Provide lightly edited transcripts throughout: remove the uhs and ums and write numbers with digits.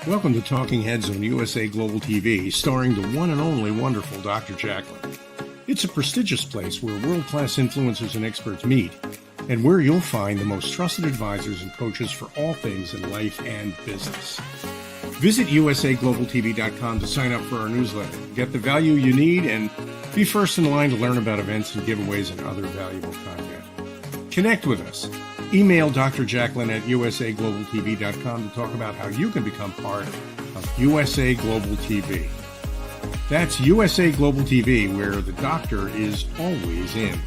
Welcome to Talking Heads on USA Global TV, starring the one and only wonderful Dr. Jacalyn. It's a prestigious place where world-class influencers and experts meet, and where you'll find the most trusted advisors and coaches for all things in life and business. Visit usaglobaltv.com to sign up for our newsletter, get the value you need, and be first in line to learn about events and giveaways and other valuable content. Connect with us. Email Dr. Jacalyn at usaglobaltv.com to talk about how you can become part of USA Global TV. That's USA Global TV, where the doctor is always in.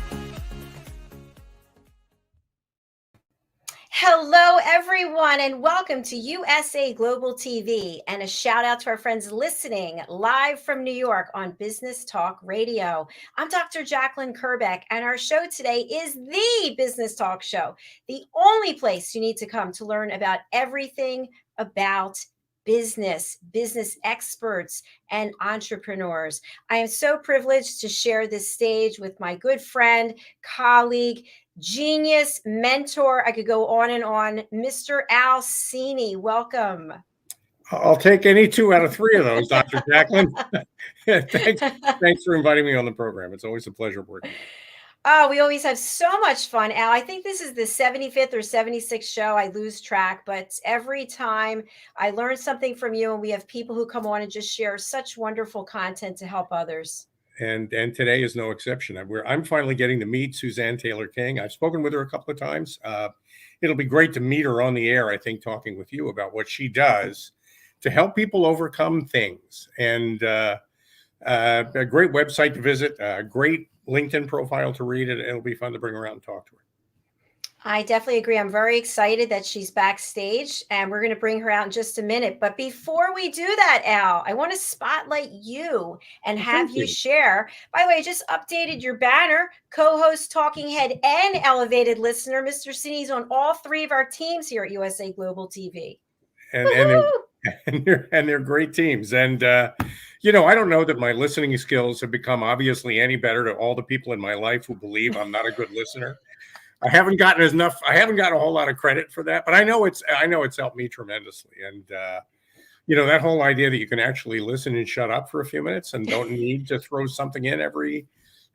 Hello, everyone, and welcome to USA Global TV. And a shout out to our friends listening live from New York on Business Talk Radio. I'm Dr. Jacalyn Kerbeck, and our show today is the Business Talk Show, the only place you need to come to learn about everything about business experts, and entrepreneurs. I am so privileged to share this stage with my good friend, colleague, genius, mentor. I could go on and on. Mr. al.cini, welcome. I'll take any 2 out of 3 of those, Dr. Jacalyn. Thanks for inviting me on the program. It's always a pleasure working with you. Oh, we always have so much fun, Al. I think this is the 75th or 76th show. I lose track, but every time I learn something from you, and we have people who come on and just share such wonderful content to help others. And today is no exception. I'm finally getting to meet Suzanne Taylor-King. I've spoken with her a couple of times. It'll be great to meet her on the air, I think, talking with you about what she does to help people overcome things. And a great website to visit, a great LinkedIn profile to read. It'll be fun to bring her out and talk to her. I definitely agree. I'm very excited that she's backstage, and we're going to bring her out in just a minute. But before we do that, Al, I want to spotlight you and have you share. By the way, I just updated your banner, co-host, talking head, and elevated listener. Mr. Cini's on all 3 of our teams here at USA Global TV. And they're great teams. And, I don't know that my listening skills have become obviously any better to all the people in my life who believe I'm not a good listener. I haven't gotten a whole lot of credit for that, but I know it's helped me tremendously. And, that whole idea that you can actually listen and shut up for a few minutes and don't need to throw something in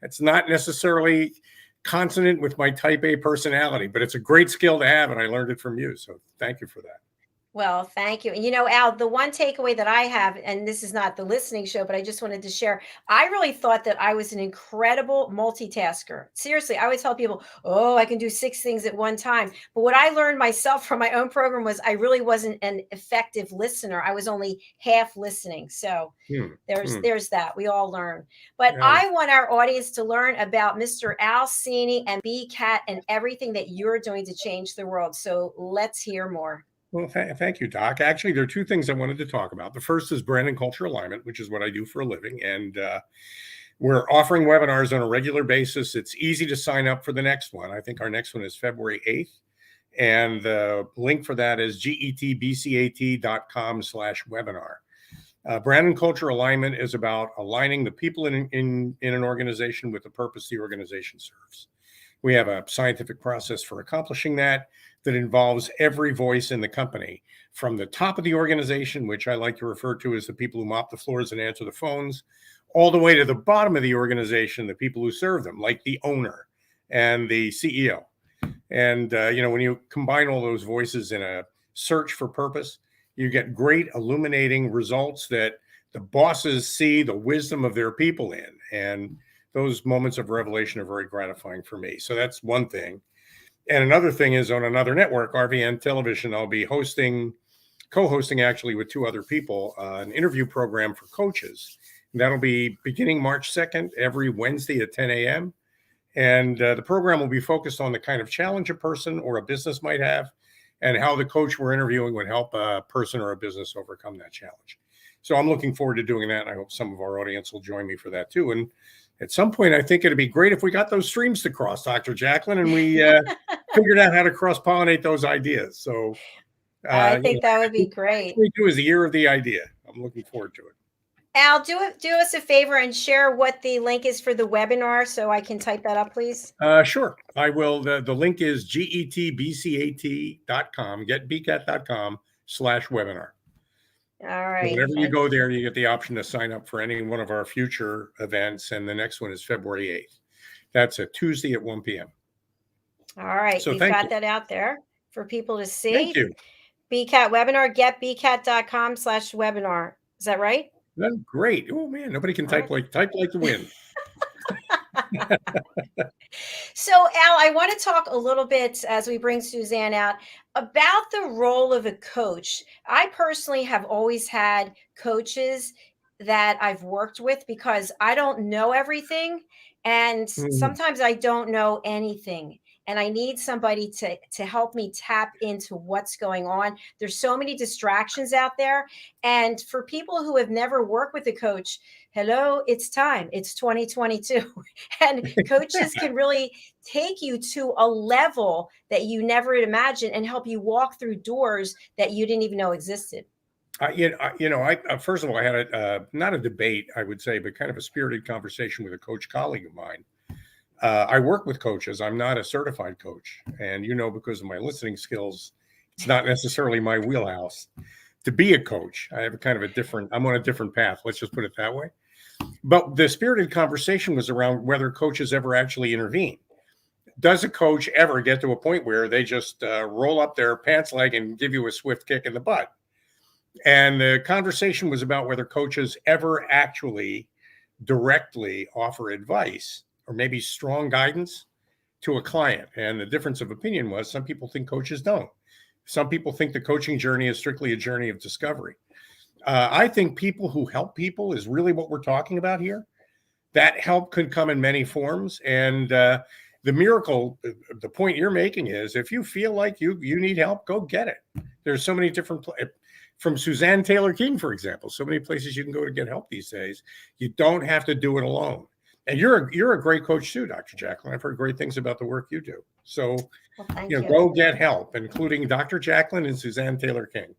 it's not necessarily consonant with my type A personality, but it's a great skill to have. And I learned it from you. So thank you for that. Well, thank you. And Al, the one takeaway that I have, and this is not the listening show, but I just wanted to share, I really thought that I was an incredible multitasker. Seriously, I always tell people, I can do 6 things at one time. But what I learned myself from my own program was I really wasn't an effective listener. I was only half listening. So there's that. We all learn. But I want our audience to learn about Mr. al.cini and BCAT and everything that you're doing to change the world. So let's hear more. Well, thank you, Doc. Actually, there are 2 things I wanted to talk about. The first is brand and culture alignment, which is what I do for a living. And we're offering webinars on a regular basis. It's easy to sign up for the next one. I think our next one is February 8th. And the link for that is getbcat.com/webinar. Brand and culture alignment is about aligning the people in an organization with the purpose the organization serves. We have a scientific process for accomplishing that involves every voice in the company, from the top of the organization, which I like to refer to as the people who mop the floors and answer the phones, all the way to the bottom of the organization, the people who serve them, like the owner and the CEO. And, when you combine all those voices in a search for purpose, you get great illuminating results that the bosses see the wisdom of their people in. And those moments of revelation are very gratifying for me. So that's one thing. And another thing is, on another network, RVN Television, I'll be co-hosting actually with 2 other people, an interview program for coaches. And that'll be beginning March 2nd, every Wednesday at 10 a.m. And the program will be focused on the kind of challenge a person or a business might have, and how the coach we're interviewing would help a person or a business overcome that challenge. So I'm looking forward to doing that. And I hope some of our audience will join me for that too. And at some point, I think it'd be great if we got those streams to cross, Dr. Jacalyn, and we figured out how to cross-pollinate those ideas. So I think that would be great. What we do is the year of the idea. I'm looking forward to it. Al, do us a favor and share what the link is for the webinar so I can type that up, please. Sure. I will. The link is getbcat.com, getbcat.com/webinar. All So right. whenever you go there, you get the option to sign up for any one of our future events. And the next one is February 8th. That's a Tuesday at 1 p.m. All right. So We've thank got you. that out there for people to Thank see. you. BCAT webinar, getbcat.com/webinar. Is that right? That's great. Oh man, nobody can All right. type like the wind. So, Al, I want to talk a little bit as we bring Suzanne out about the role of a coach. I personally have always had coaches that I've worked with because I don't know everything. And Mm. sometimes I don't know anything. And I need somebody to help me tap into what's going on. There's so many distractions out there. And for people who have never worked with a coach, hello, it's time. It's 2022. And coaches can really take you to a level that you never imagined and help you walk through doors that you didn't even know existed. I first of all, I had not a debate, I would say, but kind of a spirited conversation with a coach colleague of mine. I work with coaches. I'm not a certified coach, and because of my listening skills, it's not necessarily my wheelhouse to be a coach. I have a kind of a different. I'm on a different path. Let's just put it that way. But the spirited conversation was around whether coaches ever actually intervene. Does a coach ever get to a point where they just roll up their pants leg and give you a swift kick in the butt? And the conversation was about whether coaches ever actually directly offer advice or maybe strong guidance to a client. And the difference of opinion was some people think coaches don't. Some people think the coaching journey is strictly a journey of discovery. I think people who help people is really what we're talking about here. That help could come in many forms. And the miracle, the point you're making is if you feel like you need help, go get it. There's so many different from Suzanne Taylor King, for example, so many places you can go to get help these days. You don't have to do it alone. And you're a great coach too, Dr. Jacalyn. I've heard great things about the work you do. So, Well, thank you. go get help, including Dr. Jacalyn and Suzanne Taylor King.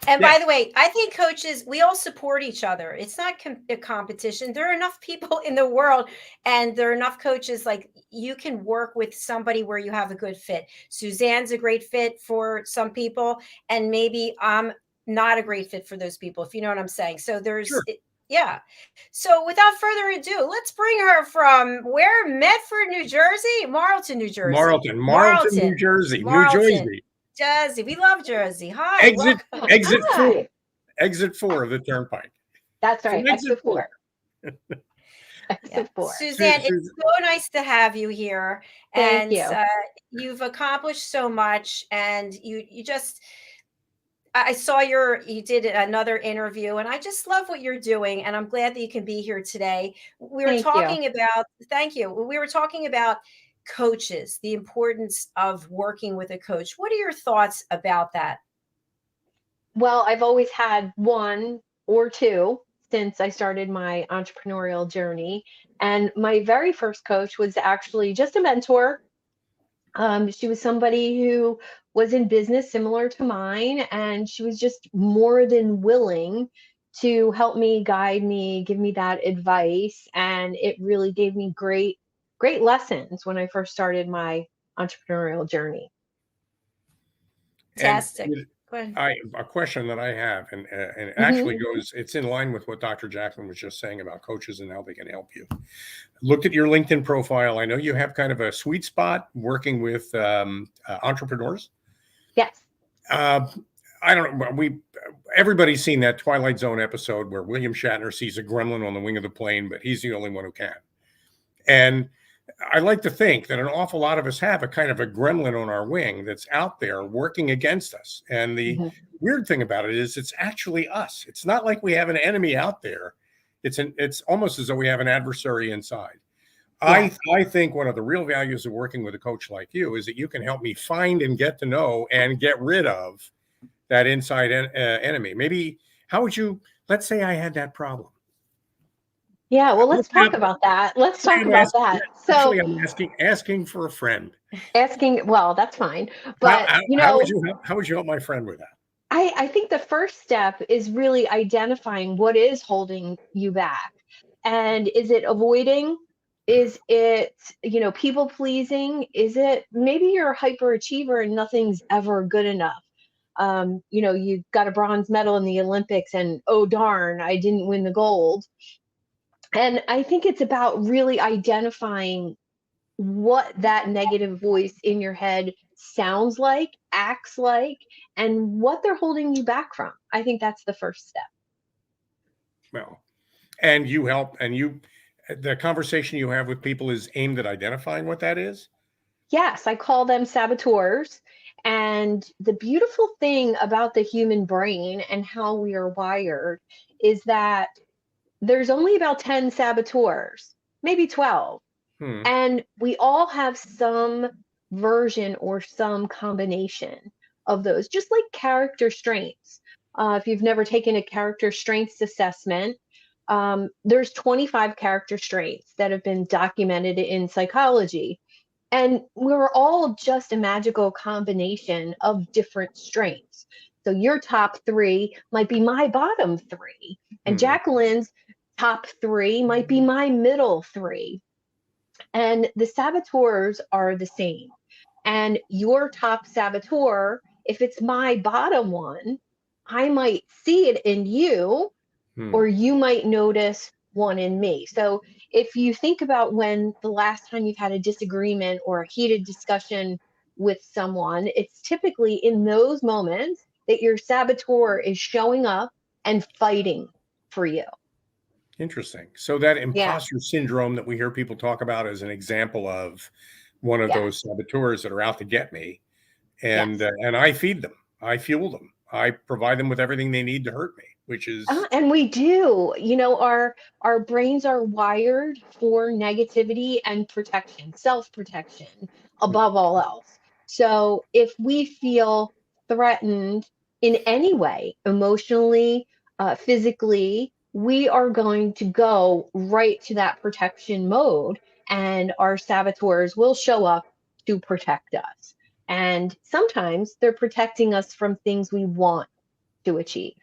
And by the way, I think coaches, we all support each other. It's not a competition. There are enough people in the world, and there are enough coaches. Like, you can work with somebody where you have a good fit. Suzanne's a great fit for some people, and maybe I'm not a great fit for those people, if you know what I'm saying. So Sure. yeah. So without further ado, let's bring her from where? Medford, New Jersey? Marlton, New Jersey. Marlton, New Jersey, New Marlton. Jersey. Jersey. We love Jersey. Hi. Exit Welcome. exit Hi. 4. Exit 4 of the turnpike. That's right. From exit 4. Exit 4. Suzanne, it's so nice to have you here. Thank And you. you've accomplished so much. And you just, I saw you did another interview, and I just love what you're doing. And I'm glad that you can be here today. We were Thank you. talking about, thank you. We were talking about coaches, the importance of working with a coach. What are your thoughts about that? Well, I've always had one or two since I started my entrepreneurial journey. And my very first coach was actually just a mentor. She was somebody who was in business similar to mine, and she was just more than willing to help me, guide me, give me that advice. And it really gave me great, great lessons when I first started my entrepreneurial journey. And Fantastic. Go ahead. a question that I have, and it actually goes, it's in line with what Dr. Jacalyn was just saying about coaches and how they can help you. Looked at your LinkedIn profile. I know you have kind of a sweet spot working with entrepreneurs. Yes. I don't know. Everybody's seen that Twilight Zone episode where William Shatner sees a gremlin on the wing of the plane, but he's the only one who can. And I like to think that an awful lot of us have a kind of a gremlin on our wing that's out there working against us. And the weird thing about it is it's actually us. It's not like we have an enemy out there. It's almost as though we have an adversary inside. Yeah. I think one of the real values of working with a coach like you is that you can help me find and get to know and get rid of that inside enemy. Maybe let's say I had that problem. Yeah, well, let's talk about that. Let's talk about that. So actually, I'm asking for a friend. Well, that's fine. But how would you help my friend with that? I think the first step is really identifying what is holding you back. And is it avoiding? Is it, people pleasing? Is it maybe you're a hyperachiever and nothing's ever good enough? You got a bronze medal in the Olympics and, oh darn, I didn't win the gold. And I think it's about really identifying what that negative voice in your head sounds like, acts like, and what they're holding you back from. I think that's the first step. Well, and you help, and the conversation you have with people is aimed at identifying what that is. Yes, I call them saboteurs. And the beautiful thing about the human brain and how we are wired is that there's only about 10 saboteurs, maybe 12. And we all have some version or some combination of those, just like character strengths. If you've never taken a character strengths assessment, there's 25 character strengths that have been documented in psychology. And we're all just a magical combination of different strengths. So your top 3 might be my bottom 3, and Jacalyn's top 3 might be my middle 3. And the saboteurs are the same. And your top saboteur, if it's my bottom one, I might see it in you, or you might notice one in me. So if you think about when the last time you've had a disagreement or a heated discussion with someone, it's typically in those moments that your saboteur is showing up and fighting for you. Interesting. So that imposter syndrome that we hear people talk about is an example of one of those saboteurs that are out to get me. And and I feed them. I fuel them. I provide them with everything they need to hurt me, which is and we do. Our brains are wired for negativity and protection, self-protection above all else. So if we feel threatened in any way, emotionally, physically, we are going to go right to that protection mode, and our saboteurs will show up to protect us. And sometimes they're protecting us from things we want to achieve.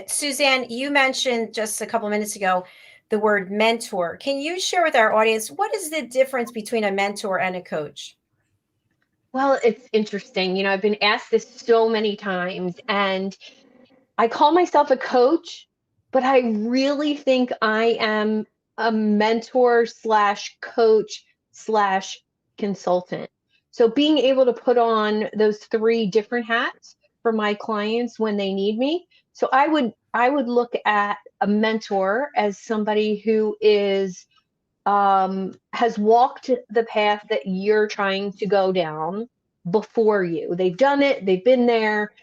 Suzanne, you mentioned just a couple minutes ago the word mentor. Can you share with our audience, what is the difference between a mentor and a coach? Well, it's interesting. I've been asked this so many times, and I call myself a coach, but I really think I am a mentor slash coach slash consultant. So being able to put on those 3 different hats for my clients when they need me. So I would look at a mentor as somebody who is has walked the path that you're trying to go down before you. They've done it, they've been there,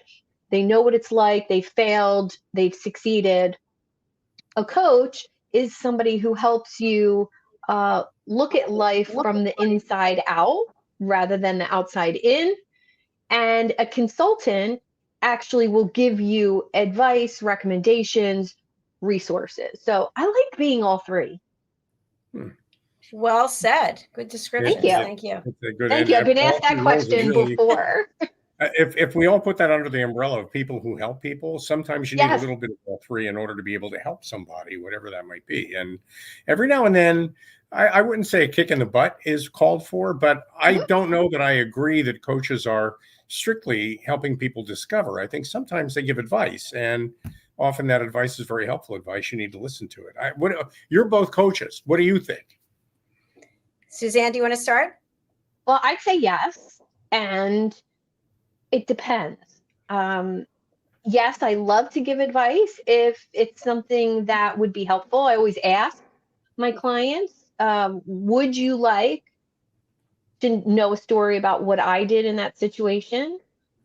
they know what it's like, they failed, they've succeeded. A coach is somebody who helps you look at life from the inside out rather than the outside in. And a consultant actually will give you advice, recommendations, resources. So I like being all 3. Well said. Good description. Thank you. Thank you. I've been asked that question before. If we all put that under the umbrella of people who help people, sometimes you need a little bit of all 3 in order to be able to help somebody, whatever that might be. And every now and then, I wouldn't say a kick in the butt is called for, but I don't know that I agree that coaches are strictly helping people discover. I think sometimes they give advice, and often that advice is very helpful advice. You need to listen to it. You're both coaches. What do you think? Suzanne, do you want to start? Well, I'd say yes. And it depends. Yes, I love to give advice if it's something that would be helpful. I always ask my clients, would you like to know a story about what I did in that situation?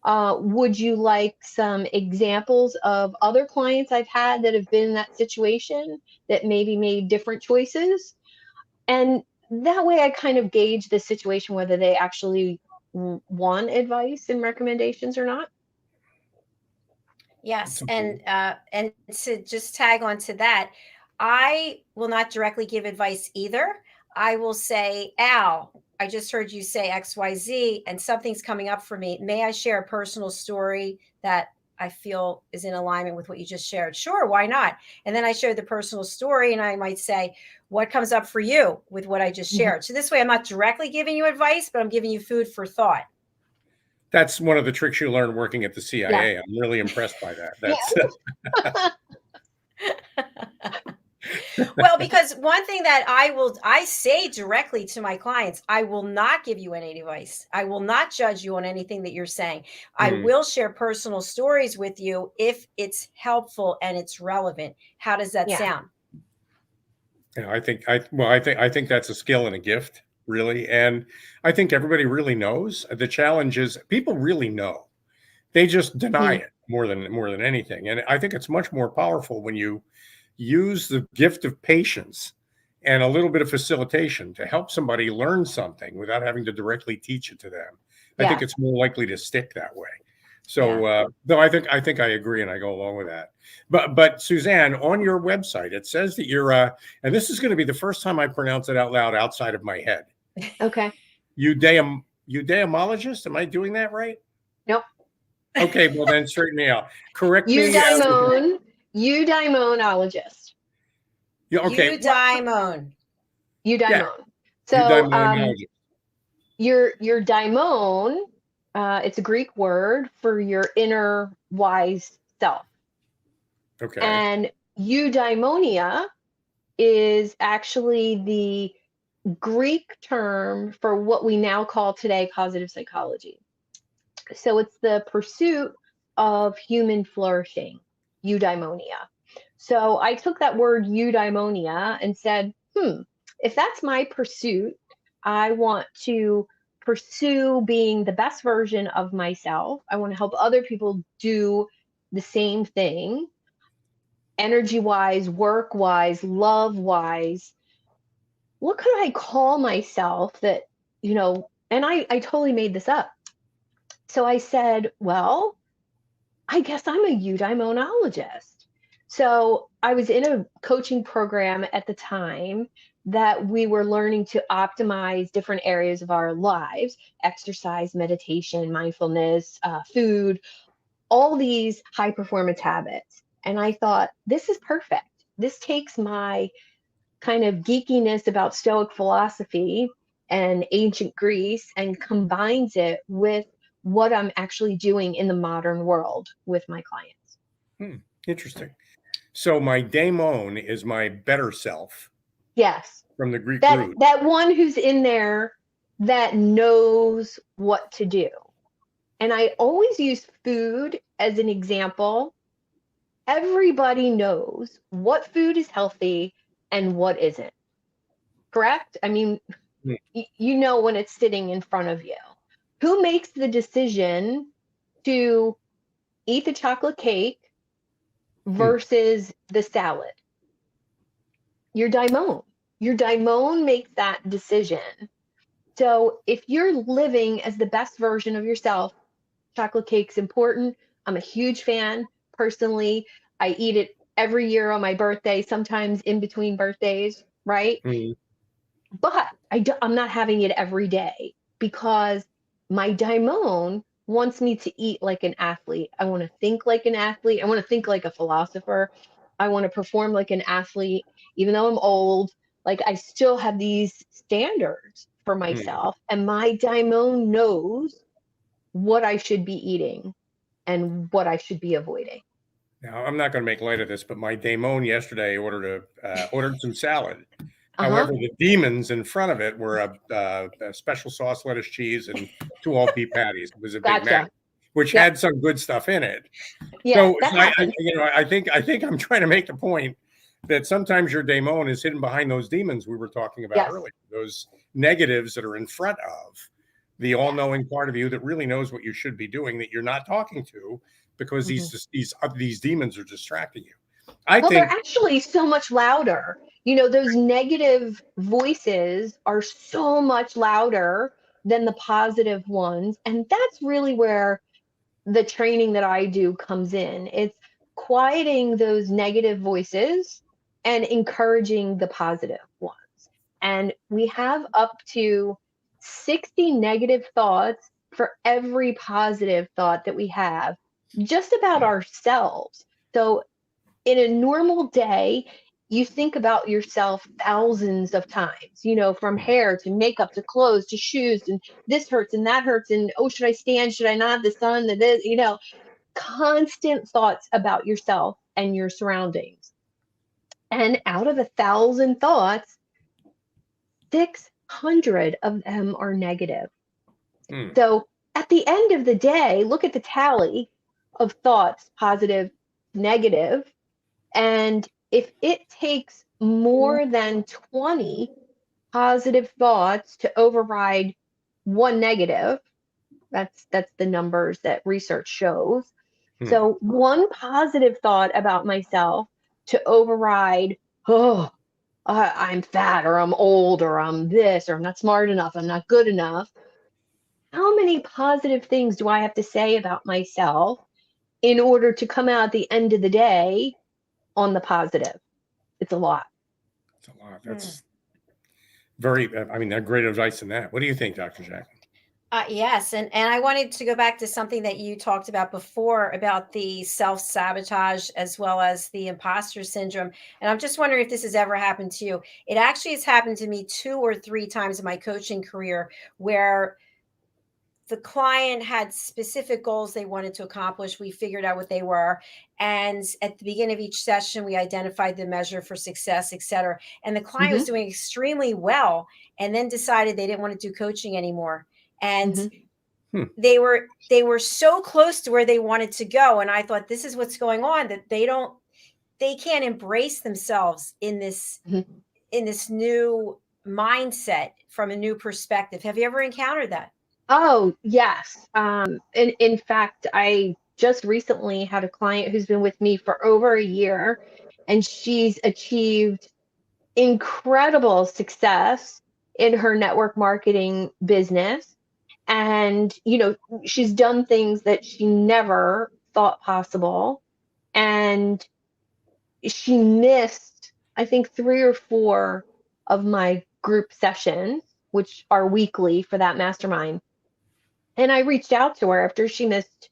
Would you like some examples of other clients I've had that have been in that situation that maybe made different choices? And that way I kind of gauge the situation, whether they actually want advice and recommendations or not. Yes. And to just tag on to that, I will not directly give advice either. I will say, Al, I just heard you say XYZ and something's coming up for me. May I share a personal story that I feel is in alignment with what you just shared? Sure, why not? And then I share the personal story and I might say, what comes up for you with what I just shared? So this way I'm not directly giving you advice, but I'm giving you food for thought. That's one of the tricks you learn working at the Yeah. CIA. I'm really impressed by that. Yeah. That's Well, because one thing that I say directly to my clients, I will not give you any advice. I will not judge you on anything that you're saying. I Hmm. will share personal stories with you if it's helpful and it's relevant. How does that Yeah. sound? Yeah, I think that's a skill and a gift, really. And I think everybody really knows. The challenge is people really know. They just deny Mhm. it more than anything. And I think it's much more powerful when you use the gift of patience and a little bit of facilitation to help somebody learn something without having to directly teach it to them. I think Yeah. it's more likely to stick that way. Yeah. So, though I think I agree and I go along with that. But Suzanne, on your website, it says that you're and this is going to be the first time I pronounce it out loud outside of my head. Okay. Eudaimologist. Am I doing that right? Nope. Okay, well then straighten me out. Correct me. Eudaimonologist. Yeah, okay. Eudaimon. Yeah, Eudaimon. So eudaimonologist. your daimon, it's a Greek word for your inner wise self. Okay. And eudaimonia is actually the Greek term for what we now call today positive psychology. So it's the pursuit of human flourishing, eudaimonia. So I took that word eudaimonia and said, if that's my pursuit, I want to pursue being the best version of myself. I want to help other people do the same thing, energy wise, work wise, love wise. What could I call myself that, and I totally made this up. So I said, well, I guess I'm a eudaimonologist. So I was in a coaching program at the time that we were learning to optimize different areas of our lives: exercise, meditation, mindfulness, food, all these high performance habits. And I thought, this is perfect. This takes my kind of geekiness about Stoic philosophy and ancient Greece and combines it with what I'm actually doing in the modern world with my clients. Interesting. So my daimon is my better self Yes. from the Greek That root. that one who's in there that knows what to do. And I always use food as an example. Everybody knows what food is healthy and what isn't. Correct? I mean, Hmm. you know when it's sitting in front of you. Who makes the decision to eat the chocolate cake versus the salad? Your daimon. Your daimon makes that decision. So if you're living as the best version of yourself, chocolate cake's important. I'm a huge fan personally. I eat it every year on my birthday, sometimes in between birthdays, right? Hmm. But I'm not having it every day because my daimon wants me to eat like an athlete. I want to think like an athlete. I want to think like a philosopher. I want to perform like an athlete, even though I'm old. Like I still have these standards for Hmm. myself, and my daimon knows what I should be eating and what I should be avoiding. Now I'm not going to make light of this, but my daimon yesterday ordered some salad. Uh-huh. However, the demons in front of it were a special sauce, lettuce, cheese, and two all beef patties. It was a Big Mac, Gotcha. which Yep. had some good stuff in it. Yeah, So, that happens. I think I'm trying to make the point that sometimes your daemon is hidden behind those demons we were talking about Yes. earlier, those negatives that are in front of the all-knowing part of you that really knows what you should be doing that you're not talking to because Mhm. these demons are distracting you. I Well, they're think actually so much louder. Those negative voices are so much louder than the positive ones. And that's really where the training that I do comes in. It's quieting those negative voices and encouraging the positive ones. And we have up to 60 negative thoughts for every positive thought that we have just about ourselves. So in a normal day, you think about yourself thousands of times, from hair to makeup to clothes to shoes, and this hurts and that hurts, and oh, should I stand? Should I not? The sun, this, constant thoughts about yourself and your surroundings. And out of 1,000 thoughts, 600 of them are negative. So at the end of the day, look at the tally of thoughts, positive, negative. And if it takes more than 20 positive thoughts to override one negative, that's the numbers that research shows. So one positive thought about myself to override, oh, I'm fat, or I'm old, or I'm this, or I'm not smart enough, I'm not good enough. How many positive things do I have to say about myself in order to come out at the end of the day on the positive? It's a lot. It's a lot. That's very, great advice in that. What do you think, Dr. Jacalyn? Yes, and I wanted to go back to something that you talked about before about the self-sabotage as well as the imposter syndrome. And I'm just wondering if this has ever happened to you. It actually has happened to me 2 or 3 times in my coaching career, where the client had specific goals they wanted to accomplish. We figured out what they were. And at the beginning of each session, we identified the measure for success, et cetera. And the client was doing extremely well, and then decided they didn't want to do coaching anymore. And they were so close to where they wanted to go. And I thought, this is what's going on, that they can't embrace themselves in this new mindset from a new perspective. Have you ever encountered that? Oh, yes. In fact, I just recently had a client who's been with me for over a year, and she's achieved incredible success in her network marketing business. And, she's done things that she never thought possible. And she missed, I think, 3 or 4 of my group sessions, which are weekly for that mastermind. And I reached out to her after she missed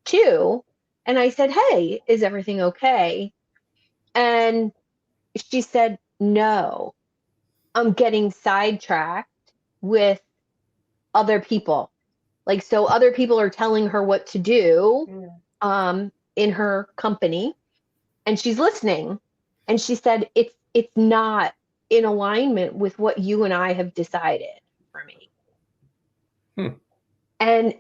2, and I said, "Hey, is everything okay?" And she said, "No, I'm getting sidetracked with other people." Like, so other people are telling her what to do in her company, and she's listening. And she said, it's not in alignment with what you and I have decided for me. And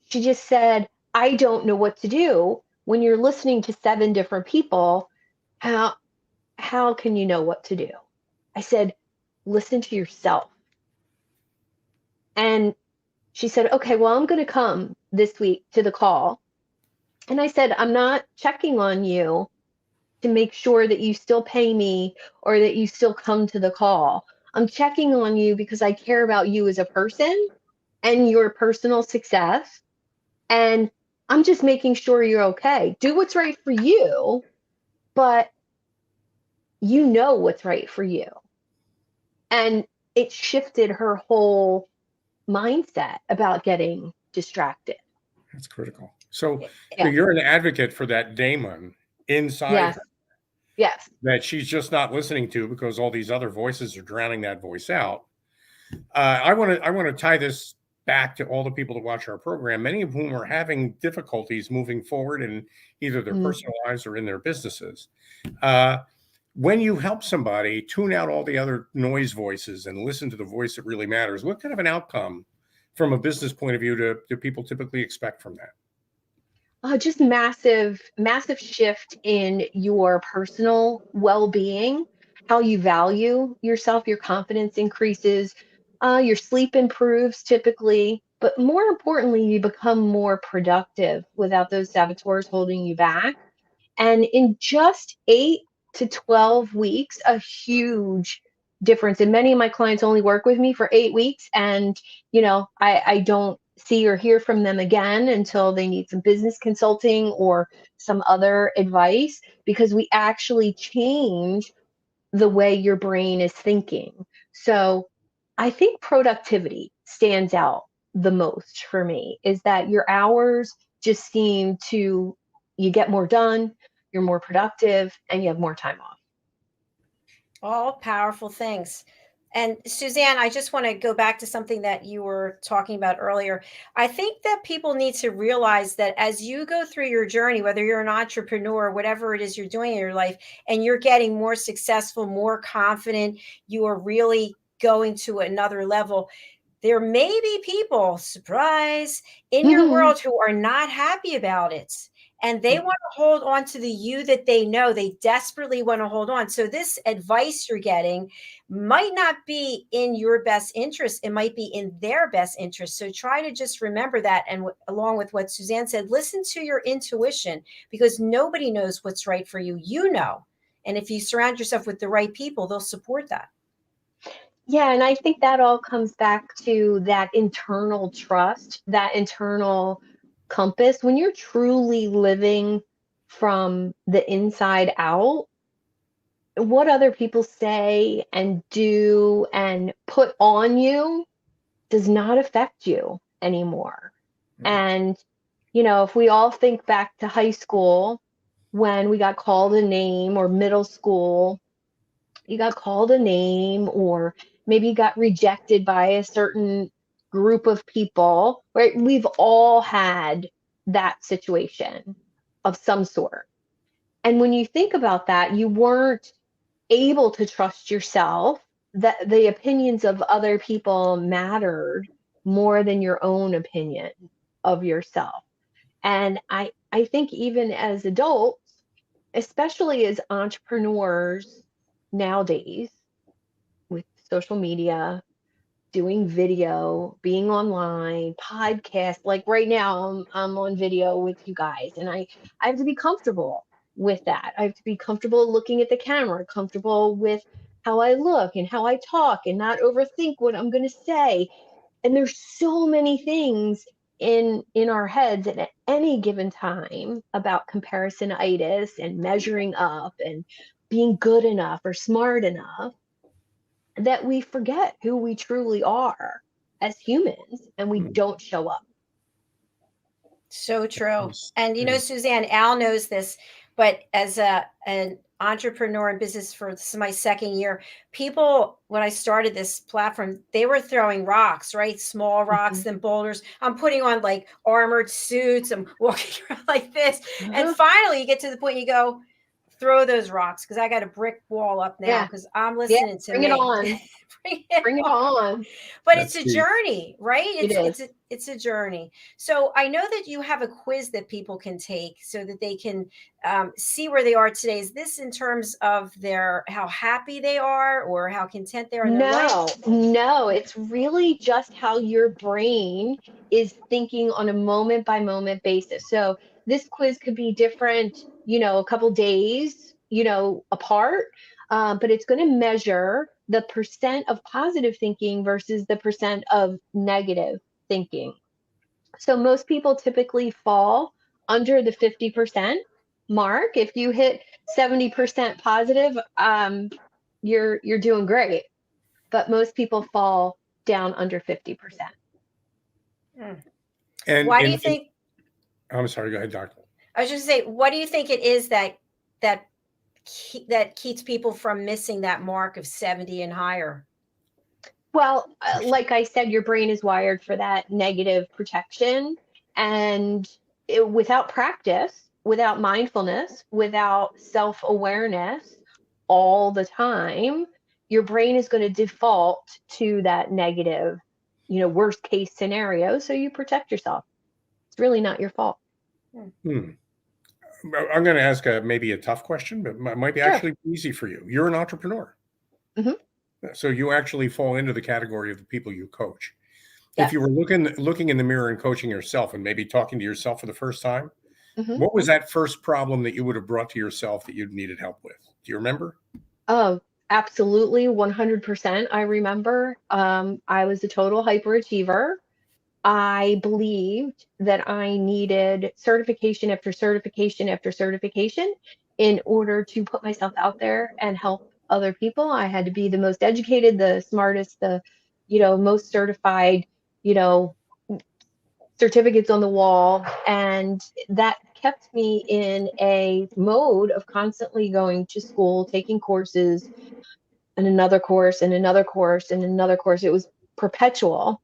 she just said, I don't know what to do. When you're listening to 7 different people, how can you know what to do? I said, listen to yourself. And she said, okay, well, I'm going to come this week to the call. And I said, I'm not checking on you to make sure that you still pay me or that you still come to the call. I'm checking on you because I care about you as a person and your personal success. And I'm just making sure you're okay. Do what's right for you, but you know what's right for you. And it shifted her whole mindset about getting distracted. That's critical. So you're an advocate for that daemon inside her that she's just not listening to because all these other voices are drowning that voice out. I want to tie this back to all the people that watch our program, many of whom are having difficulties moving forward in either their personal lives or in their businesses. When you help somebody tune out all the other noise voices and listen to the voice that really matters, what kind of an outcome from a business point of view do people typically expect from that? Just massive shift in your personal well-being, how you value yourself, your confidence increases, your sleep improves typically, but more importantly, you become more productive without those saboteurs holding you back. And in just 8 to 12 weeks, a huge difference. And many of my clients only work with me for 8 weeks, and I don't see or hear from them again until they need some business consulting or some other advice, because we actually change the way your brain is thinking. So I think productivity stands out the most for me, is that your hours just seem to, you get more done, you're more productive, and you have more time off. All powerful things. And Suzanne, I just want to go back to something that you were talking about earlier. I think that people need to realize that as you go through your journey, whether you're an entrepreneur, whatever it is you're doing in your life, and you're getting more successful, more confident, you are really going to another level. There may be people, surprise, in your world who are not happy about it. And they want to hold on to the you that they know. They desperately want to hold on. So, this advice you're getting might not be in your best interest. It might be in their best interest. So, try to just remember that. And along with what Suzanne said, listen to your intuition, because nobody knows what's right for you. You know. And if you surround yourself with the right people, they'll support that. Yeah, and I think that all comes back to that internal trust, that internal compass. When you're truly living from the inside out, what other people say and do and put on you does not affect you anymore. And, if we all think back to high school when we got called a name, or middle school, you got called a name, or maybe you got rejected by a certain group of people, right? We've all had that situation of some sort. And when you think about that, you weren't able to trust yourself, that the opinions of other people mattered more than your own opinion of yourself. And I think even as adults, especially as entrepreneurs nowadays, with social media, doing video, being online, podcast. Like right now, I'm on video with you guys, and I have to be comfortable with that. I have to be comfortable looking at the camera, comfortable with how I look and how I talk, and not overthink what I'm going to say. And there's so many things in our heads at any given time about comparisonitis and measuring up and being good enough or smart enough, that we forget who we truly are as humans, and we don't show up. So true. Yes. And Suzanne, Al knows this, but as an entrepreneur in business, for this is my second year, people, when I started this platform, they were throwing rocks, right? Small rocks, then boulders. I'm putting on like armored suits. I'm walking around like this. And finally you get to the point you go, throw those rocks, because I got a brick wall up now, Yeah. because I'm Yeah, listening to bring me. it on. Bring it on. But That's it's a key. journey, right? It is. It's a journey. So I know that you have a quiz that people can take so that they can see where they are today. Is this in terms of how happy they are, or how content they are in their life? No, it's really just how your brain is thinking on a moment by moment basis. So this quiz could be different, a couple days, apart, but it's going to measure the percent of positive thinking versus the percent of negative thinking. So most people typically fall under the 50% mark. If you hit 70% positive, you're doing great. But most people fall down under 50%. And Why do you think? I'm sorry, go ahead, Doctor. I was just say, what do you think it is that keeps people from missing that mark of 70 and higher? Well, like I said, your brain is wired for that negative protection. And without practice, without mindfulness, without self-awareness all the time, your brain is going to default to that negative, worst case scenario. So you protect yourself. It's really not your fault. I'm going to ask maybe a tough question, but it might be actually easy for you. You're an entrepreneur. Mm-hmm. So you actually fall into the category of the people you coach. Yes. If you were looking in the mirror and coaching yourself, and maybe talking to yourself for the first time, Mm-hmm. what was that first problem that you would have brought to yourself that you needed help with? Do you remember? Oh, absolutely. 100%. I remember I was a total hyperachiever. I believed that I needed certification after certification after certification in order to put myself out there and help other people. I had to be the most educated, the smartest, the, most certified, certificates on the wall. And that kept me in a mode of constantly going to school, taking courses, and another course and another course and another course. It was perpetual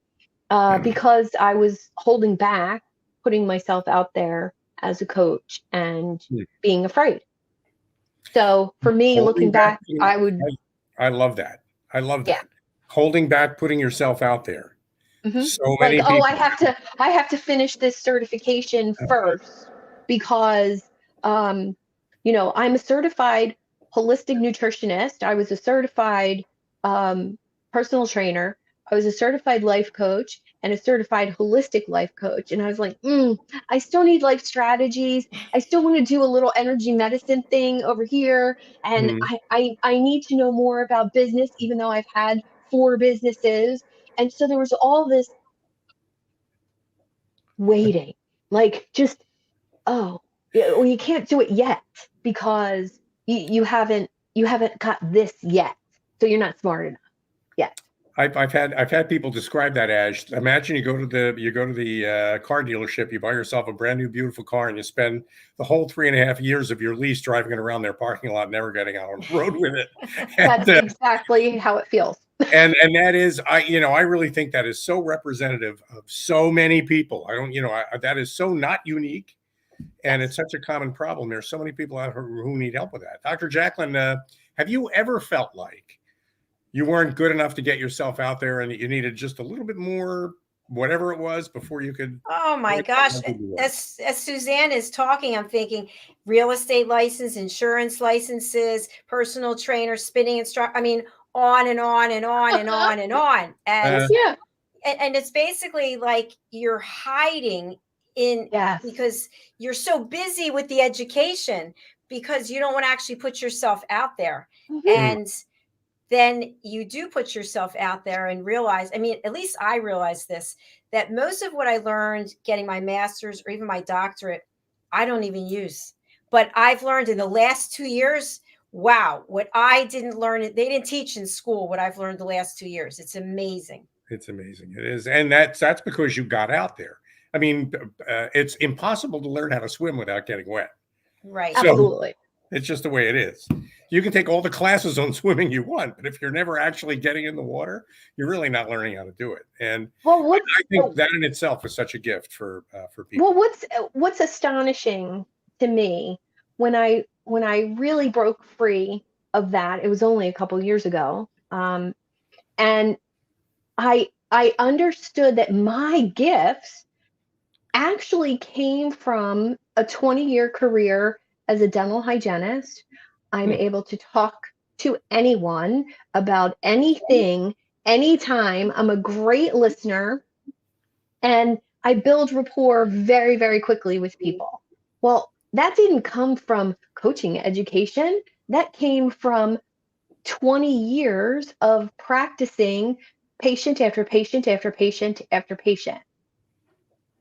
because I was holding back, putting myself out there as a coach and being afraid. So for me, looking back, I would. I love that. I love that. Yeah. Holding back, putting yourself out there. So many Like, people. I have to finish this certification first because, I'm a certified holistic nutritionist. I was a certified personal trainer. I was a certified life coach and a certified holistic life coach. And I was like, I still need life strategies. I still want to do a little energy medicine thing over here. And I need to know more about business, even though I've had 4 businesses. And so there was all this waiting, like just, well, you can't do it yet because you haven't got this yet. So you're not smart enough yet. I've had people describe that as, imagine you go to the car dealership, you buy yourself a brand new beautiful car, and you spend the whole 3.5 years of your lease driving it around their parking lot, never getting out on the road with it. That's exactly how it feels. and that is, I really think that is so representative of so many people. That is so not unique, and it's such a common problem. There's so many people out here who need help with that. Dr. Jacalyn, have you ever felt like you weren't good enough to get yourself out there and you needed just a little bit more, whatever it was, before you could? Oh my gosh. As Suzanne is talking, I'm thinking real estate license, insurance licenses, personal trainer, spinning instructor. I mean, on and on and on and on and on. And and it's basically like you're hiding because you're so busy with the education because you don't want to actually put yourself out there. And then you do put yourself out there and realize, I mean, at least I realized this, that most of what I learned getting my master's or even my doctorate, I don't even use. But I've learned in the last 2 years, wow, what I didn't learn, they didn't teach in school what I've learned the last 2 years. It's amazing. It's amazing. It is. And that's because you got out there. I mean, it's impossible to learn how to swim without getting wet. Right. So, absolutely. it's just the way it is. You can take all the classes on swimming you want, but if you're never actually getting in the water, you're really not learning how to do it. And I think that in itself is such a gift for people. Well, what's astonishing to me when I really broke free of that, it was only a couple years ago, and I understood that my gifts actually came from a 20-year career as a dental hygienist. I'm able to talk to anyone about anything, anytime. I'm a great listener, and I build rapport very, very quickly with people. Well, that didn't come from coaching education. That came from 20 years of practicing patient after patient after patient after patient.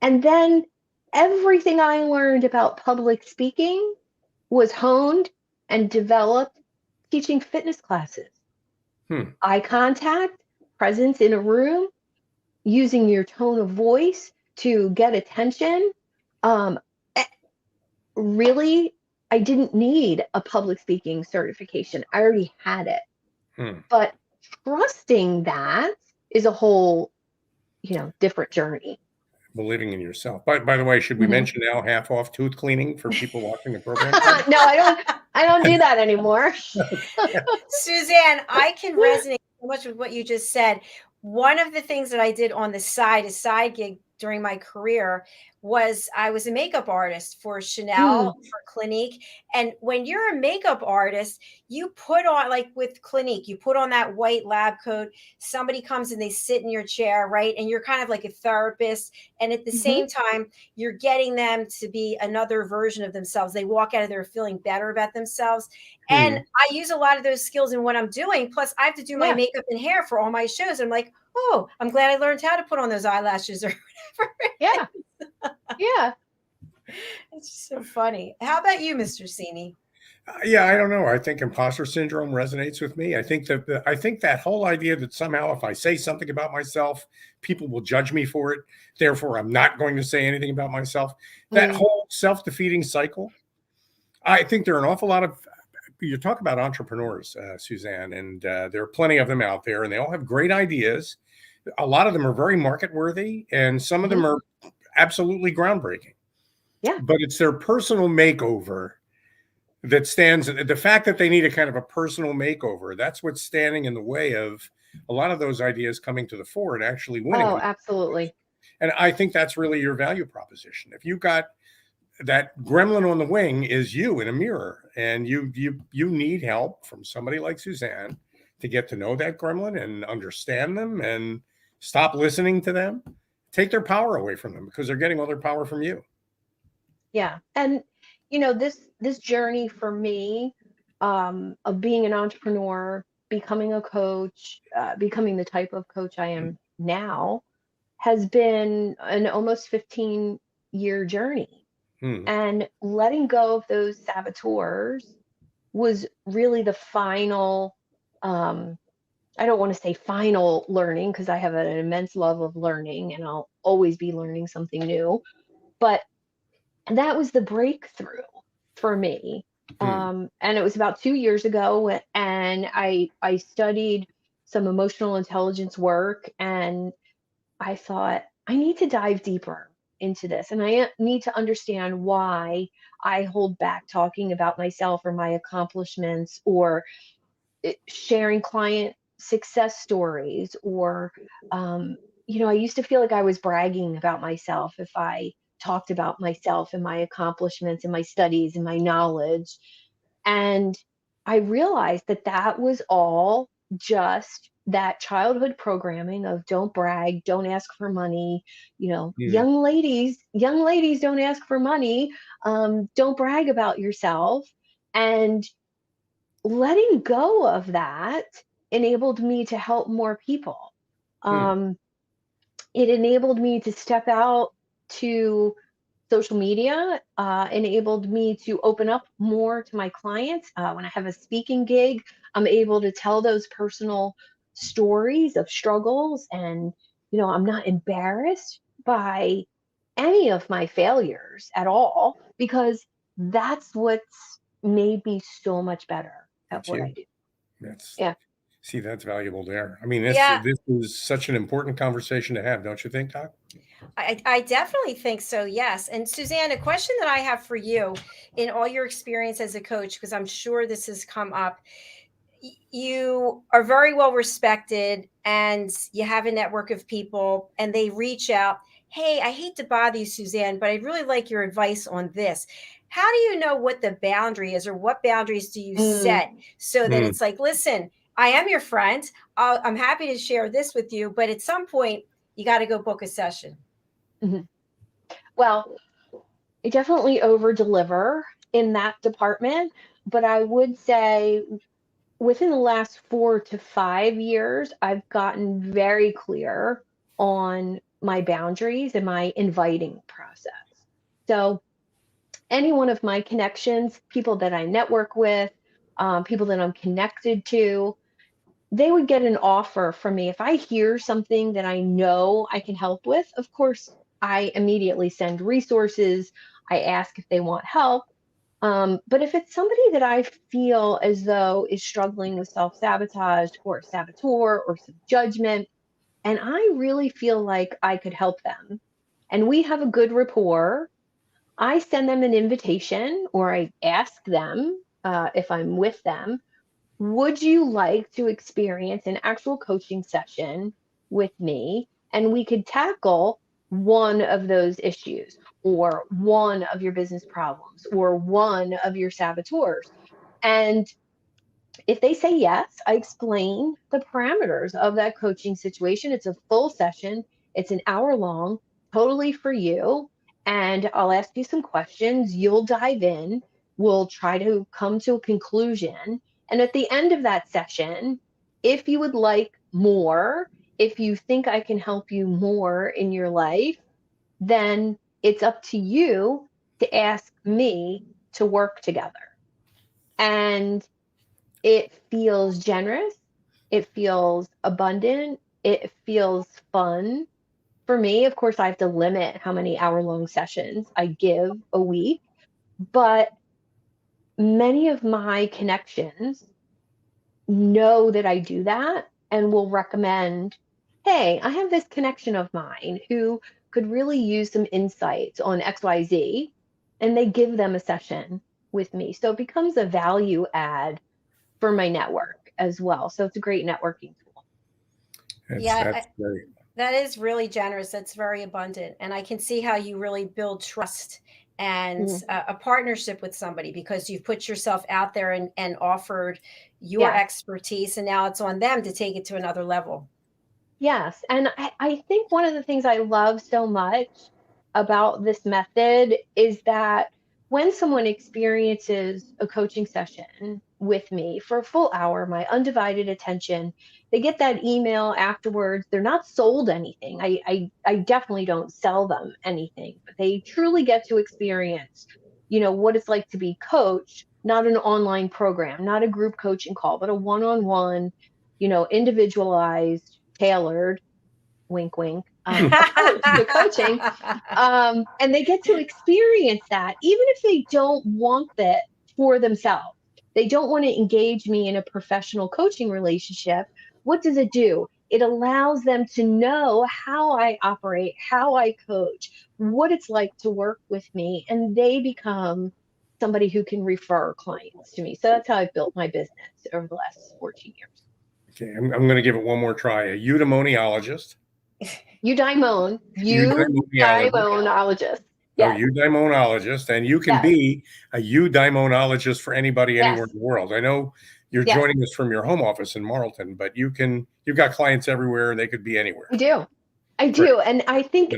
And then everything I learned about public speaking was honed and developed teaching fitness classes. Eye contact, presence in a room, using your tone of voice to get attention. Really, I didn't need a public speaking certification. I already had it. But trusting that is a whole, different journey. Believing in yourself. By the way, should we mention now half off tooth cleaning for people watching the program? No, I don't do that anymore. Suzanne, I can resonate so much with what you just said. One of the things that I did on the side, a side gig during my career, was I was a makeup artist for Chanel, for Clinique. And when you're a makeup artist, you put on, like with Clinique, you put on that white lab coat. Somebody comes and they sit in your chair, right? And you're kind of like a therapist. And at the same time, you're getting them to be another version of themselves. They walk out of there feeling better about themselves. And I use a lot of those skills in what I'm doing. Plus, I have to do my makeup and hair for all my shows. I'm like, oh, I'm glad I learned how to put on those eyelashes or whatever. Yeah. It's just so funny. How about you, Mr. Cini? Yeah, I don't know. I think imposter syndrome resonates with me. I think that whole idea that somehow if I say something about myself, people will judge me for it. Therefore, I'm not going to say anything about myself. That whole self-defeating cycle. I think there are an awful lot of you talk about entrepreneurs, Suzanne, and there are plenty of them out there, and they all have great ideas. A lot of them are very market worthy, and some of them are absolutely groundbreaking. Yeah. But it's their personal makeover that stands. The fact that they need a kind of a personal makeover, that's what's standing in the way of a lot of those ideas coming to the fore and actually winning. Oh, absolutely. And I think that's really your value proposition. If you've got that gremlin on the wing is you in a mirror, and you need help from somebody like Suzanne to get to know that gremlin and understand them and stop listening to them, take their power away from them, because they're getting all their power from you. Yeah. And this journey for me, of being an entrepreneur, becoming a coach, becoming the type of coach I am now, has been an almost 15-year journey. And letting go of those saboteurs was really the final, I don't want to say final learning, because I have an immense love of learning and I'll always be learning something new. But that was the breakthrough for me. And it was about 2 years ago, and I studied some emotional intelligence work, and I thought, I need to dive deeper into this, and I need to understand why I hold back talking about myself or my accomplishments, or sharing client success stories, or I used to feel like I was bragging about myself if I talked about myself and my accomplishments and my studies and my knowledge. And I realized that that was all just that childhood programming of don't brag, don't ask for money, young ladies don't ask for money, don't brag about yourself. And letting go of that enabled me to help more people. It enabled me to step out to social media, enabled me to open up more to my clients. When I have a speaking gig, I'm able to tell those personal stories of struggles, and I'm not embarrassed by any of my failures at all, because that's what's made me so much better at That's what I you. do. That's Yeah. See, that's valuable there. I mean, this is such an important conversation to have, don't you think, Doc? I definitely think so, yes. And Suzanne, a question that I have for you in all your experience as a coach, because I'm sure this has come up. You are very well respected and you have a network of people, and they reach out. Hey, I hate to bother you, Suzanne, but I'd really like your advice on this. How do you know what the boundary is, or what boundaries do you set so that it's like, listen, I am your friend. I'm happy to share this with you, but at some point, you got to go book a session. Well, I definitely over deliver in that department, but I would say within the last 4 to 5 years, I've gotten very clear on my boundaries and my inviting process. So, any one of my connections, people that I network with, people that I'm connected to, they would get an offer from me. If I hear something that I know I can help with, of course, I immediately send resources. I ask if they want help. But if it's somebody that I feel as though is struggling with self sabotage or saboteur or some judgment, and I really feel like I could help them, and we have a good rapport, I send them an invitation, or I ask them, if I'm with them, would you like to experience an actual coaching session with me? And we could tackle one of those issues, or one of your business problems, or one of your saboteurs. And if they say yes, I explain the parameters of that coaching situation. It's a full session, it's an hour long, totally for you. And I'll ask you some questions. You'll dive in. We'll try to come to a conclusion. And at the end of that session, if you would like more, if you think I can help you more in your life, then it's up to you to ask me to work together. And it feels generous. It feels abundant. It feels fun. For me, of course, I have to limit how many hour-long sessions I give a week, but many of my connections know that I do that and will recommend, hey, I have this connection of mine who could really use some insights on XYZ, and they give them a session with me. So it becomes a value add for my network as well. So it's a great networking tool. That's great. That is really generous. That's very abundant. And I can see how you really build trust and a partnership with somebody because you've put yourself out there and offered your expertise. And now it's on them to take it to another level. Yes. And I think one of the things I love so much about this method is that when someone experiences a coaching session with me for a full hour, my undivided attention, they get that email afterwards. They're not sold anything. I definitely don't sell them anything, but they truly get to experience, what it's like to be coached, not an online program, not a group coaching call, but a one-on-one, individualized, tailored, wink, wink, approach to coaching. And they get to experience that, even if they don't want that for themselves. They don't want to engage me in a professional coaching relationship. What does it do? It allows them to know how I operate, how I coach, what it's like to work with me, and they become somebody who can refer clients to me. So that's how I've built my business over the last 14 years. Okay, I'm going to give it one more try. A eudaimonologist. Eudaimonologist. Yes. Oh, eudaimonologist. And you can be a eudaimonologist for anybody anywhere in the world. I know you're joining us from your home office in Marlton, but you've got clients everywhere and they could be anywhere. I do. And I think,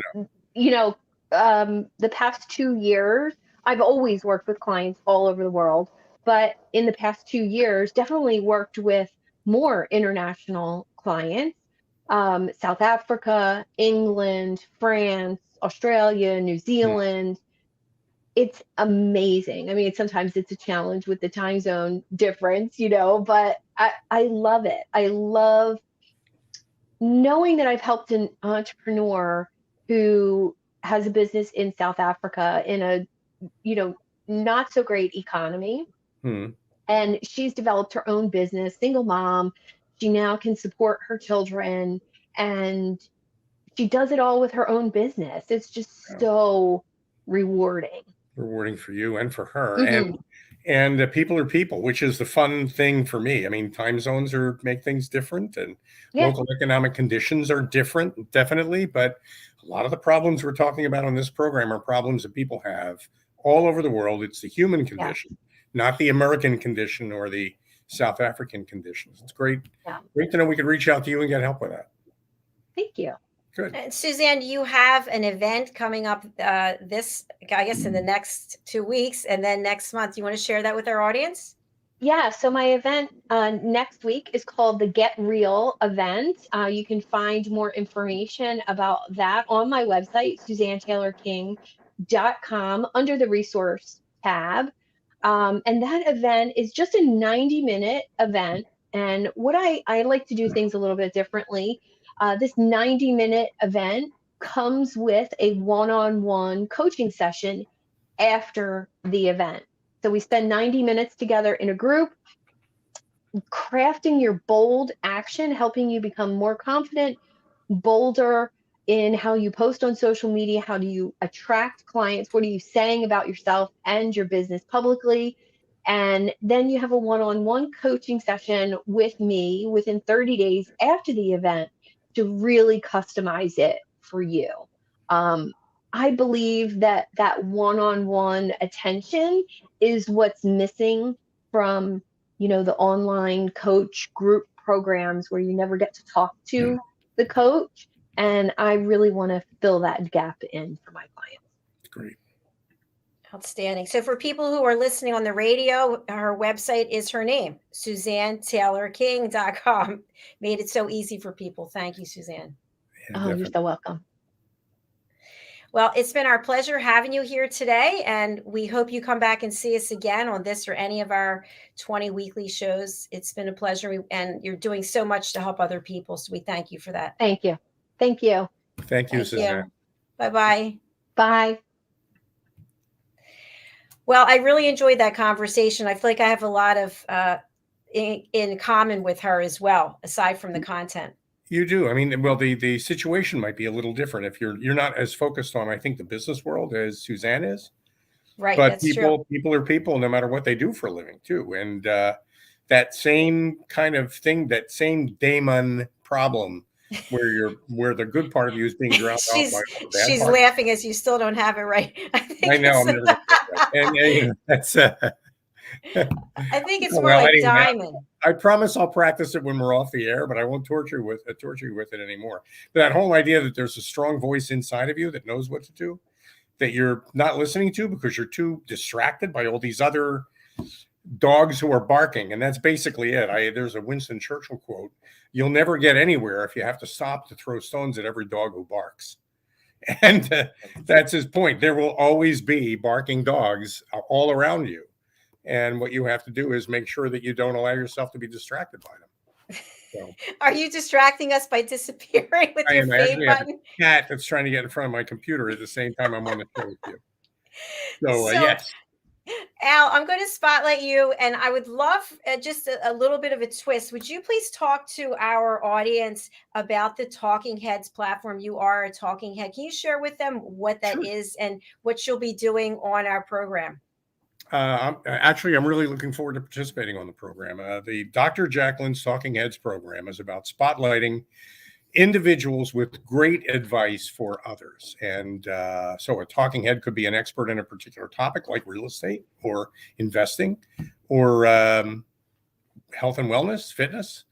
the past 2 years, I've always worked with clients all over the world, but in the past 2 years, definitely worked with more international clients. South Africa, England, France, Australia, New Zealand. It's amazing. I mean, sometimes it's a challenge with the time zone difference, but I love it. I love knowing that I've helped an entrepreneur who has a business in South Africa in a, not so great economy. And she's developed her own business, single mom. She now can support her children, and she does it all with her own business. It's just so rewarding. Rewarding for you and for her. And people are people, which is the fun thing for me. I mean, time zones make things different, and local economic conditions are different, definitely. But a lot of the problems we're talking about on this program are problems that people have all over the world. It's the human condition, not the American condition or the South African conditions. It's great to know we could reach out to you and get help with that. Thank you. Good. Suzanne, you have an event coming up in the next 2 weeks, and then next month. You want to share that with our audience? Yeah, so my event next week is called the Get Real event. You can find more information about that on my website, suzannetaylorking.com, under the resource tab. And that event is just a 90-minute event. And what I like to do things a little bit differently. This 90-minute event comes with a one-on-one coaching session after the event. So we spend 90 minutes together in a group, crafting your bold action, helping you become more confident, bolder in how you post on social media. How do you attract clients? What are you saying about yourself and your business publicly? And then you have a one-on-one coaching session with me within 30 days after the event to really customize it for you. I believe that one-on-one attention is what's missing from, the online coach group programs where you never get to talk to the coach. And I really want to fill that gap in for my clients. Great. Outstanding. So for people who are listening on the radio, her website is her name, suzannetaylorking.com. Made it so easy for people. Thank you, Suzanne. Yeah, you're so welcome. Well, it's been our pleasure having you here today, and we hope you come back and see us again on this or any of our 20 weekly shows. It's been a pleasure, and you're doing so much to help other people, so we thank you for that. Thank you. Thank you. Thank you, Suzanne. Bye-bye. Bye. Well, I really enjoyed that conversation. I feel like I have a lot of in common with her as well, aside from the content. You do. I mean, well, the situation might be a little different if you're not as focused on, I think, the business world as Suzanne is. Right, But that's true. people are people, no matter what they do for a living, too. And that same kind of thing, that same daemon problem, where the good part of you is being drowned out by all the bad She's part. laughing as you still don't have it right. I I think know it's I'm never going to get that, and you know, that's I think it's more well. like Anyway, diamond. I promise I'll practice it when we're off the air, but I won't torture you with it anymore. But that whole idea that there's a strong voice inside of you that knows what to do, that you're not listening to because you're too distracted by all these other dogs who are barking, and that's basically it. There's a Winston Churchill quote: "You'll never get anywhere if you have to stop to throw stones at every dog who barks." And that's his point. There will always be barking dogs all around you. And what you have to do is make sure that you don't allow yourself to be distracted by them. So Are you distracting us by disappearing with I your am. I fade actually have button? a cat that's trying to get in front of my computer at the same time I'm on the show with you. So So, yes, Al, I'm going to spotlight you, and I would love just a little bit of a twist. Would you please talk to our audience about the Talking Heads platform? You are a talking head. Can you share with them what that sure. is and what you'll be doing on our program? I'm really looking forward to participating on the program. The Dr. Jacalyn's Talking Heads program is about spotlighting individuals with great advice for others. And so a talking head could be an expert in a particular topic like real estate or investing or health and wellness, fitness.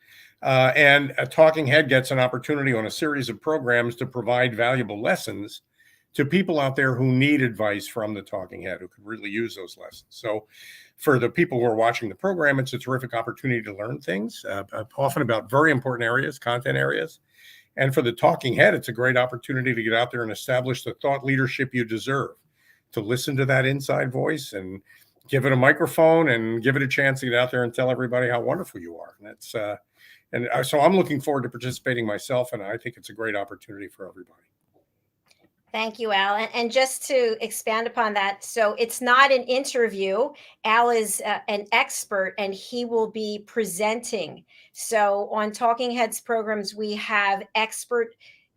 And a talking head gets an opportunity on a series of programs to provide valuable lessons to people out there who need advice from the talking head, who could really use those lessons. So for the people who are watching the program, it's a terrific opportunity to learn things, often about very important areas, content areas. And for the talking head, it's a great opportunity to get out there and establish the thought leadership you deserve, to listen to that inside voice and give it a microphone and give it a chance to get out there and tell everybody how wonderful you are. And so I'm looking forward to participating myself, and I think it's a great opportunity for everybody. Thank you, Al. And just to expand upon that, so it's not an interview. Al is an expert and he will be presenting. So on Talking Heads programs, we have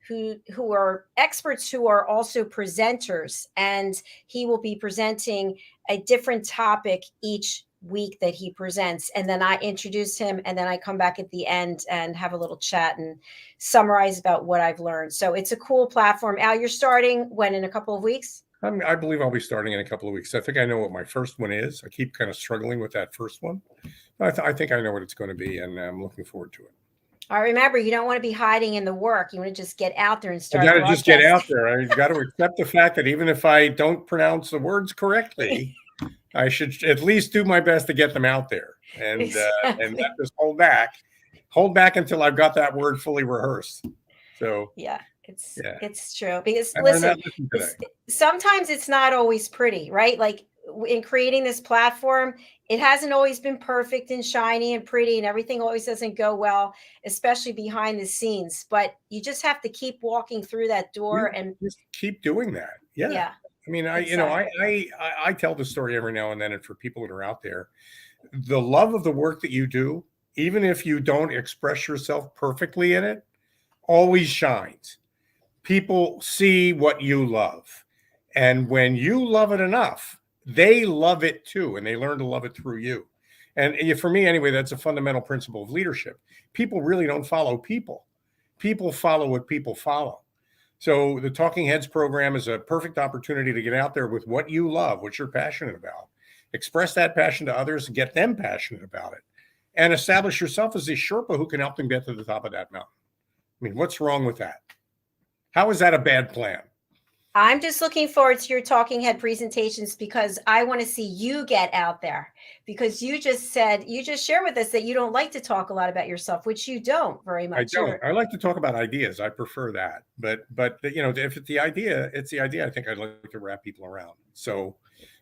who are experts who are also presenters, and he will be presenting a different topic each week that he presents, and then I introduce him, and then I come back at the end and have a little chat and summarize about what I've learned. So it's a cool platform. Al, you're starting when, in a couple of weeks? I believe I'll be starting in a couple of weeks. I think I know what my first one is. I keep kind of struggling with that first one. I think I know what it's going to be, and I'm looking forward to it. All right, remember, you don't want to be hiding in the work. You want to just get out there and I start got to just get out broadcasting. there. I've got to accept the fact that even if I don't pronounce the words correctly, I should at least do my best to get them out there, and Exactly. not just hold back until I've got that word fully rehearsed. So Yeah, yeah, it's true. Because I learned listen, that lesson today. sometimes it's not always pretty, right? Like in creating this platform, it hasn't always been perfect and shiny and pretty, and everything always doesn't go well, especially behind the scenes. But you just have to keep walking through that Yeah, door, and just keep doing that. Yeah. yeah, I mean, exactly. I tell the story every now and then, and for people that are out there, the love of the work that you do, even if you don't express yourself perfectly in it, always shines. People see what you love. And when you love it enough, they love it too. And they learn to love it through you. And for me, anyway, that's a fundamental principle of leadership. People really don't follow people, people follow what people follow. So the Talking Heads program is a perfect opportunity to get out there with what you love, what you're passionate about, express that passion to others, get them passionate about it, and establish yourself as a Sherpa who can help them get to the top of that mountain. I mean, what's wrong with that? How is that a bad plan? I'm just looking forward to your talking head presentations because I want to see you get out there, because you just shared with us that you don't like to talk a lot about yourself, which you don't very I much. don't. I like to talk about ideas. I prefer that. But if it's the idea, it's the idea. I think I'd like to wrap people around. So,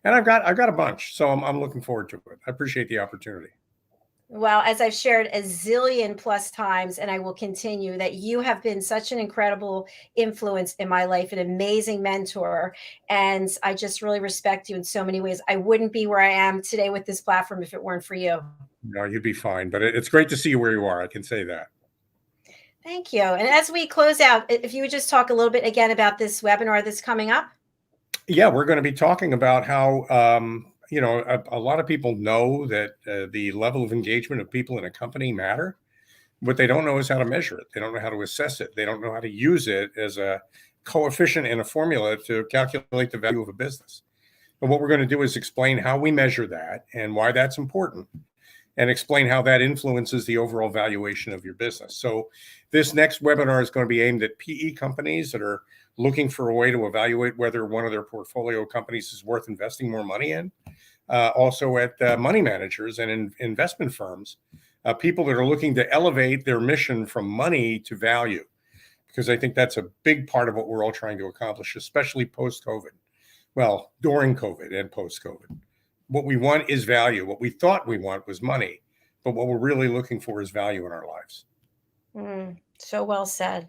and I've got a bunch. So I'm looking forward to it. I appreciate the opportunity. Well, as I've shared a zillion plus times, and I will continue, that you have been such an incredible influence in my life, an amazing mentor. And I just really respect you in so many ways. I wouldn't be where I am today with this platform if it weren't for you. No, you'd be fine. But it's great to see you where you are. I can say that. Thank you. And as we close out, if you would just talk a little bit again about this webinar that's coming up. Yeah, we're going to be talking about how, a lot of people know that the level of engagement of people in a company matter. What they don't know is how to measure it. They don't know how to assess it. They don't know how to use it as a coefficient in a formula to calculate the value of a business. And what we're going to do is explain how we measure that and why that's important, and explain how that influences the overall valuation of your business. So this next webinar is going to be aimed at PE companies that are looking for a way to evaluate whether one of their portfolio companies is worth investing more money in. Also at money managers and investment firms, people that are looking to elevate their mission from money to value, because I think that's a big part of what we're all trying to accomplish, especially post-COVID. Well, during COVID and post-COVID. What we want is value. What we thought we want was money, but what we're really looking for is value in our lives. So well said.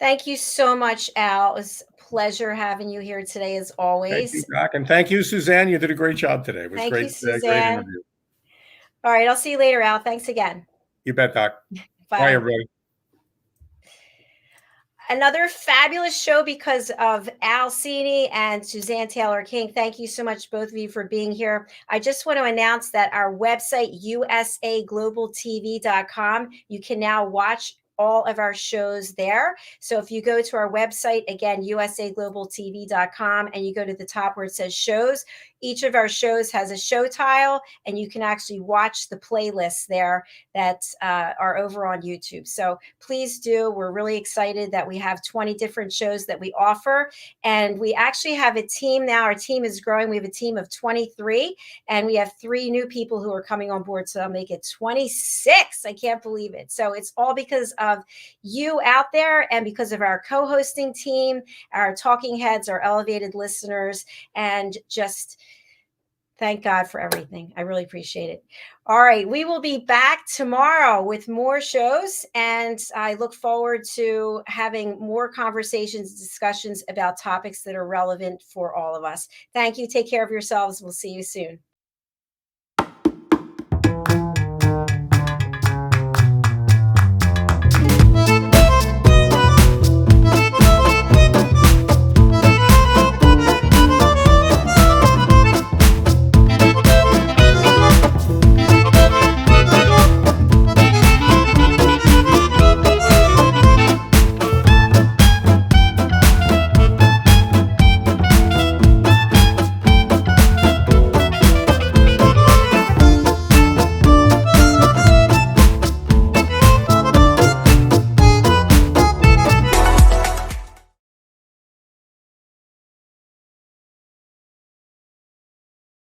Thank you so much, Al. It was a pleasure having you here today, as Thank you, always. Doc. And thank you, Suzanne. You did a great job today. It was Thank you, great, great Suzanne. interview. All right. I'll see you later, Al. Thanks again. You bet, Doc. Bye. Bye, everybody. Another fabulous show because of al.cini and Suzanne Taylor King. Thank you so much, both of you, for being here. I just want to announce that our website, usaglobaltv.com, you can now watch all of our shows there. So if you go to our website, again, usaglobaltv.com, and you go to the top where it says shows, each of our shows has a show tile, and you can actually watch the playlists there that are over on YouTube. So please do. We're really excited that we have 20 different shows that we offer. And we actually have a team now. Our team is growing. We have a team of 23, and we have 3 new people who are coming on board. So I'll make it 26. I can't believe it. So it's all because of you out there, and because of our co-hosting team, our talking heads, our elevated listeners, and just thank God for everything. I really appreciate it. All right. We will be back tomorrow with more shows, and I look forward to having more conversations, discussions about topics that are relevant for all of us. Thank you. Take care of yourselves. We'll see you soon.